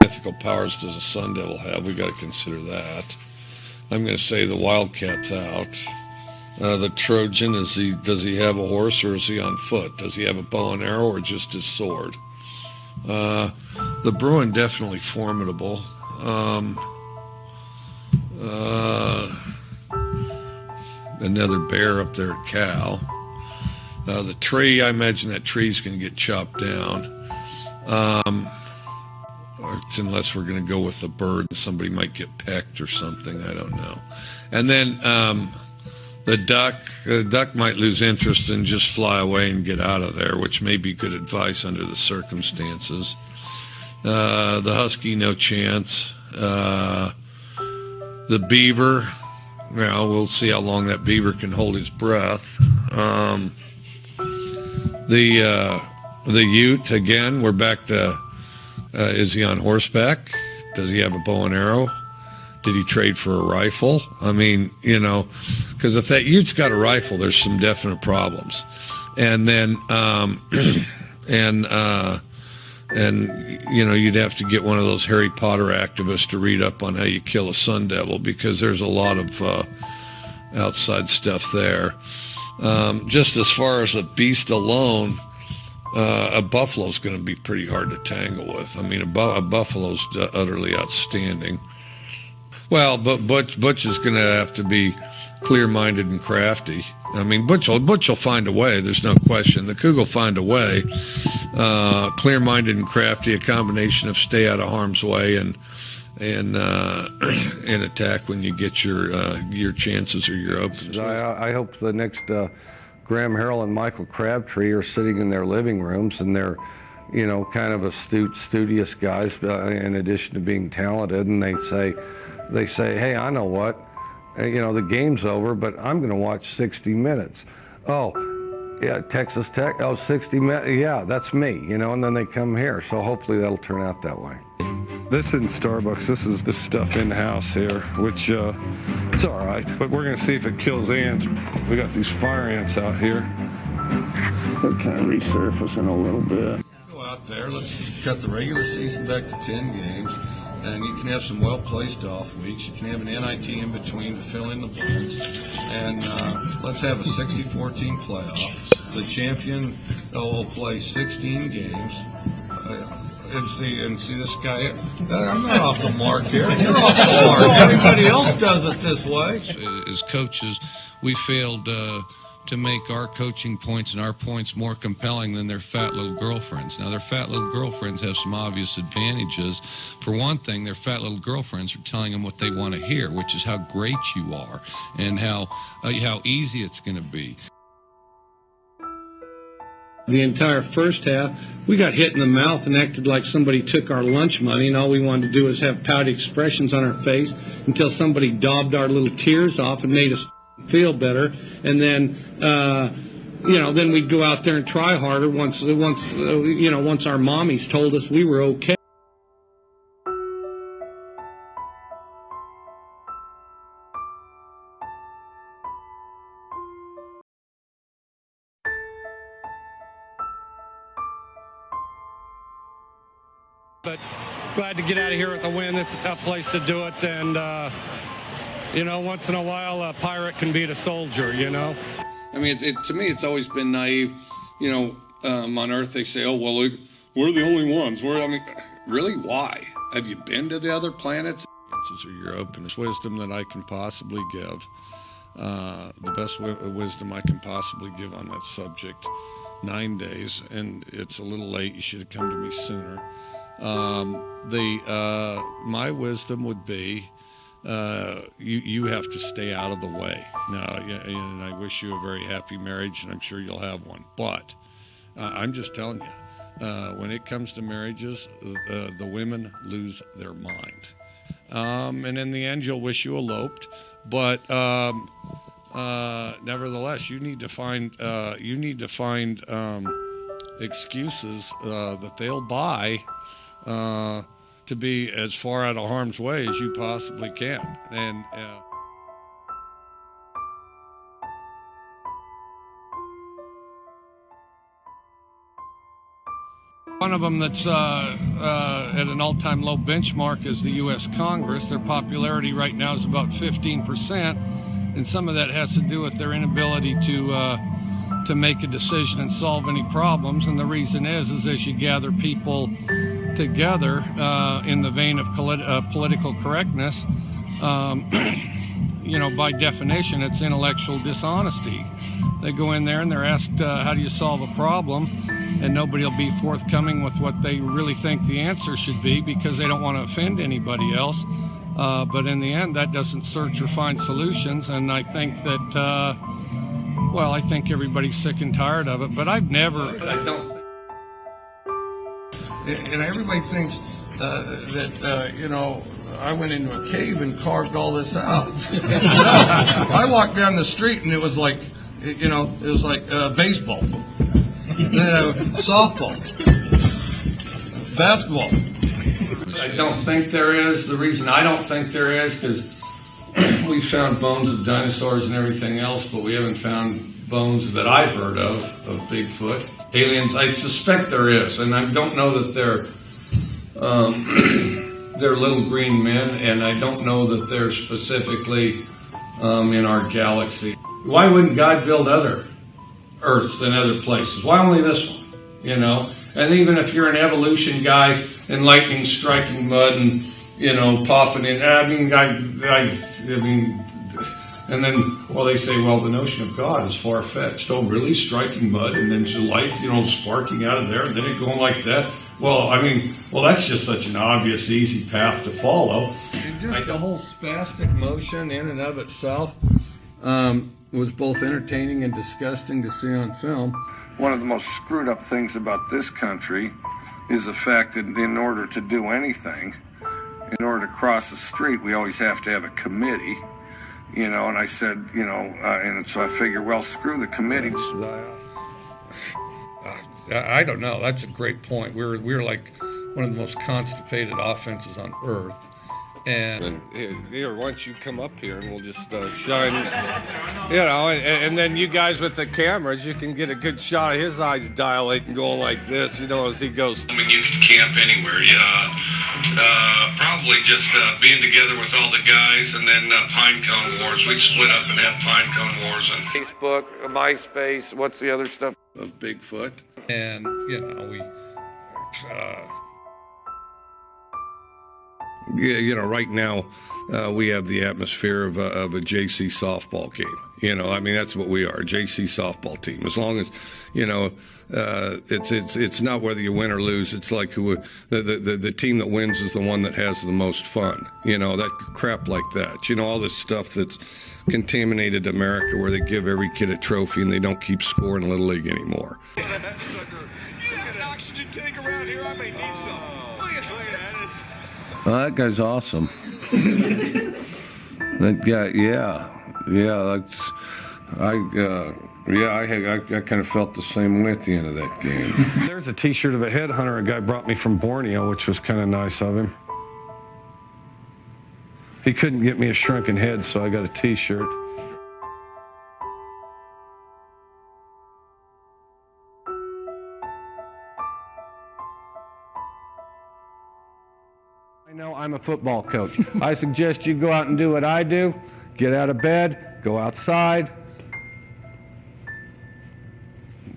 mythical powers does a Sun Devil have? We got to consider that. I'm going to say the Wildcat's out. The Trojan, does he have a horse or is he on foot? Does he have a bow and arrow or just his sword? The Bruin, definitely formidable. Another bear up there at Cal. The tree, I imagine that tree's going to get chopped down. Unless we're going to go with the bird, somebody might get pecked or something. I don't know. And then the duck might lose interest and just fly away and get out of there, which may be good advice under the circumstances. The husky, no chance. The beaver, well, we'll see how long that beaver can hold his breath. The ute, again, we're back to, is he on horseback? Does he have a bow and arrow? Did he trade for a rifle? I mean, because if that ute's got a rifle, there's some definite problems. And then, you'd have to get one of those Harry Potter activists to read up on how you kill a Sun Devil, because there's a lot of outside stuff there. Just as far as a beast alone, a buffalo's going to be pretty hard to tangle with. I mean, a buffalo's utterly outstanding. Well, but Butch is going to have to be clear-minded and crafty. I mean, Butch will find a way. There's no question. The Coug will find a way. Clear-minded and crafty, a combination of stay out of harm's way and attack when you get your chances or your opens. I hope the next Graham Harrell and Michael Crabtree are sitting in their living rooms and they're, kind of astute, studious guys in addition to being talented, and they say, hey, I know what, the game's over, but I'm going to watch 60 Minutes. Oh, yeah, Texas Tech. Oh, 60 Minutes. Yeah, that's me. And then they come here. So hopefully that'll turn out that way. This isn't Starbucks. This is the stuff in-house here, which it's all right. But we're going to see if it kills ants. We got these fire ants out here. They're kind of resurfacing a little bit. Go out there. Let's cut the regular season back to 10 games. And you can have some well-placed off weeks. You can have an NIT in between to fill in the blanks. And let's have a 64-team playoff. The champion will play 16 games. And see this guy here? I'm not off the mark here. You're off the mark. Everybody else does it this way. As coaches, we failed to make our coaching points and our points more compelling than their fat little girlfriends. Now, their fat little girlfriends have some obvious advantages. For one thing, their fat little girlfriends are telling them what they want to hear, which is how great you are and how easy it's going to be. The entire first half, we got hit in the mouth and acted like somebody took our lunch money, and all we wanted to do was have pouty expressions on our face until somebody daubed our little tears off and made us feel better. And then, then we'd go out there and try harder once our mommies told us we were okay. But glad to get out of here with a win. This is a tough place to do it. And, once in a while, a pirate can beat a soldier, I mean, to me, it's always been naive. On Earth, they say, oh, well, we're the only ones. Really? Why? Have you been to the other planets? Chances are your openest wisdom that I can possibly give. The best wisdom I can possibly give on that subject. 9 days, and it's a little late. You should have come to me sooner. My wisdom would be, you have to stay out of the way. Now, and I wish you a very happy marriage, and I'm sure you'll have one. But I'm just telling you, when it comes to marriages, the women lose their mind. And in the end, you'll wish you eloped. But nevertheless, you need to find excuses that they'll buy to be as far out of harm's way as you possibly can. And of them that's at an all-time low benchmark is the U.S. Congress. Their popularity right now is about 15%, and some of that has to do with their inability to make a decision and solve any problems. And the reason is as you gather people together in the vein of political correctness, by definition, it's intellectual dishonesty. They go in there and they're asked, how do you solve a problem? And nobody will be forthcoming with what they really think the answer should be because they don't want to offend anybody else. But in the end, that doesn't search or find solutions. And I think that, I think everybody's sick and tired of it. But I don't. And everybody thinks that, I went into a cave and carved all this out. I walked down the street and it was like, baseball, softball, basketball. I don't think there is. The reason I don't think there is because we found bones of dinosaurs and everything else, but we haven't found bones that I've heard of Bigfoot. Aliens, I suspect there is, and I don't know that they're little green men, and I don't know that they're specifically in our galaxy. Why wouldn't God build other Earths and other places? Why only this one? And even if you're an evolution guy and lightning striking mud and popping in, and then they say, the notion of God is far fetched. Oh, really? Striking mud and then life, sparking out of there and then it going like that. That's just such an obvious, easy path to follow. And just the whole spastic motion in and of itself was both entertaining and disgusting to see on film. One of the most screwed up things about this country is the fact that in order to do anything, in order to cross the street, we always have to have a committee, and I said, and so I figured, screw the committees. I don't know. That's a great point. We're like one of the most constipated offenses on earth. And here, why don't you come up here and we'll just shine, and then you guys with the cameras, you can get a good shot of his eyes dilating, going like this, as he goes. You can camp anywhere, probably just being together with all the guys, and then Pine Cone Wars. We'd split up and have Pine Cone Wars. And Facebook, MySpace, what's the other stuff? Of Bigfoot. And, we... right now we have the atmosphere of a JC softball game. That's what we are, a JC softball team. As long as, it's not whether you win or lose. It's like the team that wins is the one that has the most fun. That crap like that. All this stuff that's contaminated America where they give every kid a trophy and they don't keep score in Little League anymore. You have an oxygen tank around here? I may need some. Oh, that guy's awesome. That guy, I kind of felt the same way at the end of that game. There's a T-shirt of a headhunter a guy brought me from Borneo, which was kind of nice of him. He couldn't get me a shrunken head, so I got a T-shirt. I'm a football coach. I suggest you go out and do what I do. Get out of bed, go outside.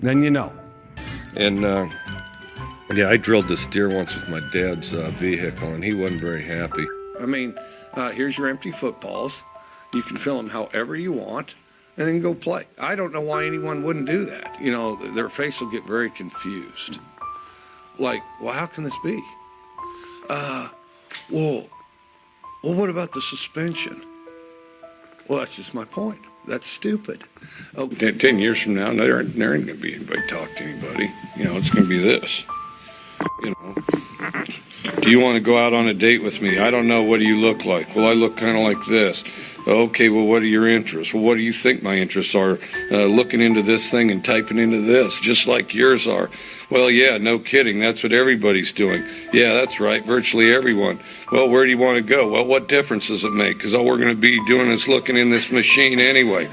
Then And, I drilled this deer once with my dad's vehicle, and he wasn't very happy. Here's your empty footballs. You can fill them however you want, and then go play. I don't know why anyone wouldn't do that. Their face will get very confused. Like, how can this be? Well, what about the suspension? Well, that's just my point. That's stupid. 10 years from now, there ain't going to be anybody talk to anybody. It's going to be this. Do you want to go out on a date with me? I don't know. What do you look like? Well, I look kind of like this. Okay, well, what are your interests? Well, what do you think my interests are? Looking into this thing and typing into this, just like yours are. Well, yeah, no kidding. That's what everybody's doing. Yeah, that's right. Virtually everyone. Well, where do you want to go? Well, what difference does it make? Because all we're going to be doing is looking in this machine anyway.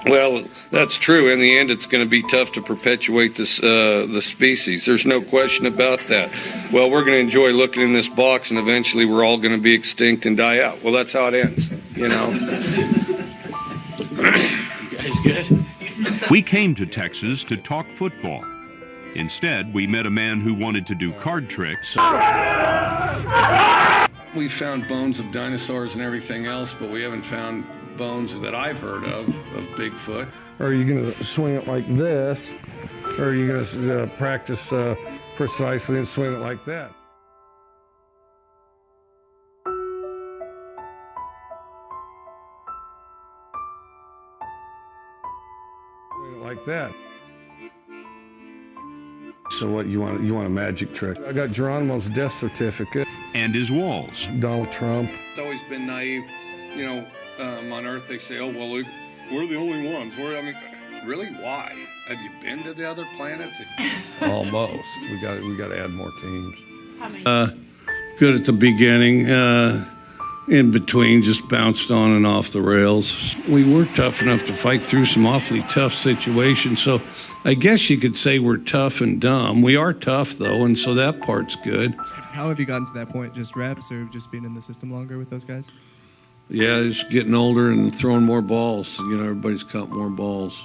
Well, that's true. In the end, it's going to be tough to perpetuate this the species. There's no question about that. Well, we're going to enjoy looking in this box, and eventually we're all going to be extinct and die out. Well, that's how it ends, you know. You guys good? We came to Texas to talk football. Instead, we met a man who wanted to do card tricks. We found bones of dinosaurs and everything else, but we haven't found bones that I've heard of Bigfoot. Are you going to swing it like this, or are you going to practice precisely and swing it like that? Swing it like that. So what, you want a magic trick? I got Geronimo's death certificate. And his walls. Donald Trump. It's always been naive, you know, on Earth they say, oh, well, we're the only ones. I mean, really, why? Have you been to the other planets? Almost. We got to add more teams. Good at the beginning. In between, just bounced on and off the rails. We were tough enough to fight through some awfully tough situations, so I guess you could say we're tough and dumb. We are tough, though, and so that part's good. How have you gotten to that point? Just reps or just being in the system longer with those guys? Yeah, just getting older and throwing more balls. You know, everybody's caught more balls.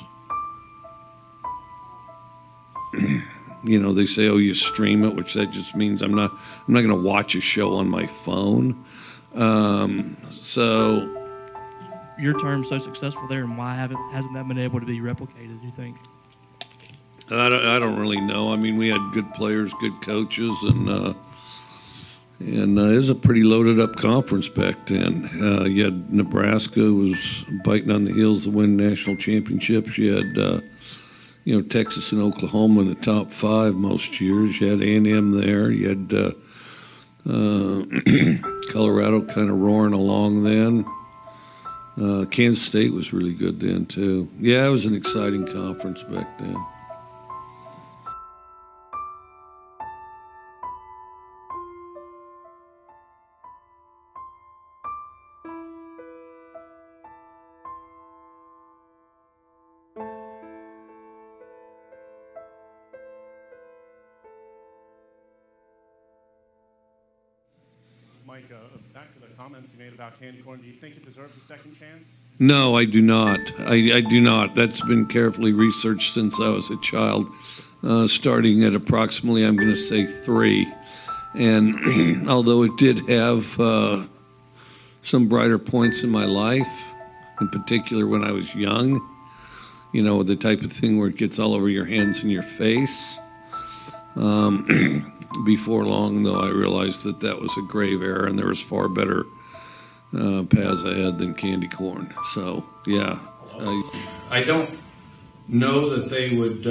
You know, they say, oh, you stream it, which that just means I'm not going to watch a show on my phone. So your term's so successful there, and why hasn't that been able to be replicated, do you think? I don't really know. I mean, we had good players, good coaches, and it was a pretty loaded up conference back then. You had Nebraska was biting on the heels to win national championships. You had Texas and Oklahoma in the top 5 most years. You had A&M there. You had Colorado kind of roaring along then. Kansas State was really good then too. Yeah, it was an exciting conference back then. Mike, back to the comments you made about candy corn. Do you think it deserves a second chance? No, I do not. I do not. That's been carefully researched since I was a child, starting at approximately, I'm going to say 3. And although it did have some brighter points in my life, in particular when I was young, you know, the type of thing where it gets all over your hands and your face. Before long, though, I realized that was a grave error, and there was far better paths ahead than candy corn. So, yeah. I don't know that they would,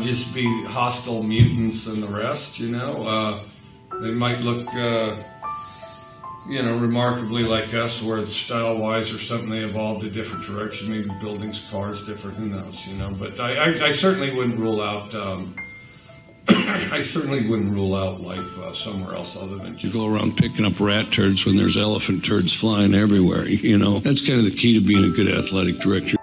just be hostile mutants and the rest, you know. They might look, remarkably like us, where style-wise or something they evolved a different direction, maybe buildings, cars, different, who knows, you know. But I certainly wouldn't rule out... I certainly wouldn't rule out life somewhere else other than just go around picking up rat turds when there's elephant turds flying everywhere, you know. That's kind of the key to being a good athletic director.